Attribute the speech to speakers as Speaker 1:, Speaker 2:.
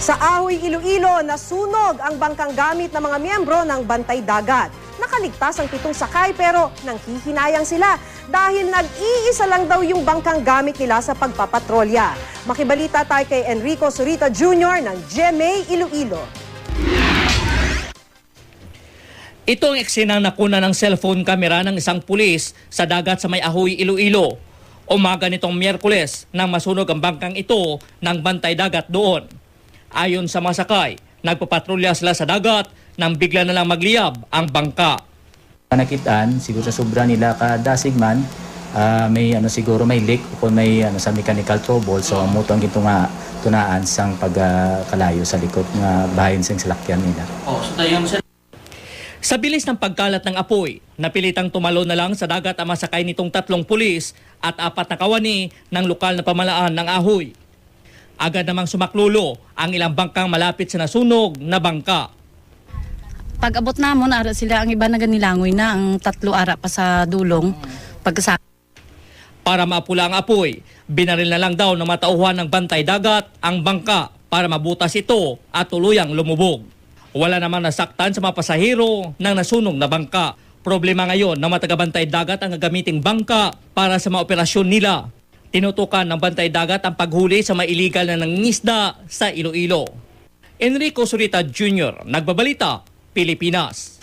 Speaker 1: Sa Ahoy, Iloilo, nasunog ang bangkang gamit ng mga miyembro ng Bantay Dagat. Nakaligtas ang 7 sakay pero nanghihinayang sila dahil nag-iisa lang daw yung bangkang gamit nila sa pagpapatrolya. Makibalita tayo kay Enrico Zurita Jr. ng GMA Iloilo.
Speaker 2: Ito ang eksenang nakuna ng cellphone camera ng isang pulis sa dagat sa may Ahoy, Iloilo. Umaga nitong Miyerkules nang masunog ang bangkang ito ng Bantay Dagat doon. Ayon sa masakay, nagpapatrolya sila sa dagat nang bigla na lang magliyab ang bangka.
Speaker 3: Nakitaan, siguro sa sobra nila kadasig man, may siguro may leak o may sa mechanical trouble, so ang mutong tunaan sang pagkalayo sa likod nga bahin sang salakyan nila.
Speaker 2: Sa bilis ng pagkalat ng apoy, napilitang tumalo na lang sa dagat ang masakay nitong 3 pulis at 4 na kawani ng lokal na pamalaan ng Ahoy. Agad namang sumaklulo ang ilang bangkang malapit sa nasunog na bangka.
Speaker 4: Pag abot namon, ara sila ang iba na ganilangoy na, ang 3 ara pa sa dulong.
Speaker 2: Para mapula ang apoy, binaril na lang daw ng matauhan ng Bantay Dagat ang bangka para mabutas ito at tuluyang lumubog. Wala namang nasaktan sa mga pasahero ng nasunog na bangka. Problema ngayon ng mga taga-Bantay Dagat ang gagamiting bangka para sa mga operasyon nila. Tinutukan ng Bantay Dagat ang paghuli sa mga illegal na nangingisda sa Iloilo. Enrico Zurita Jr., Nagbabalita, Pilipinas.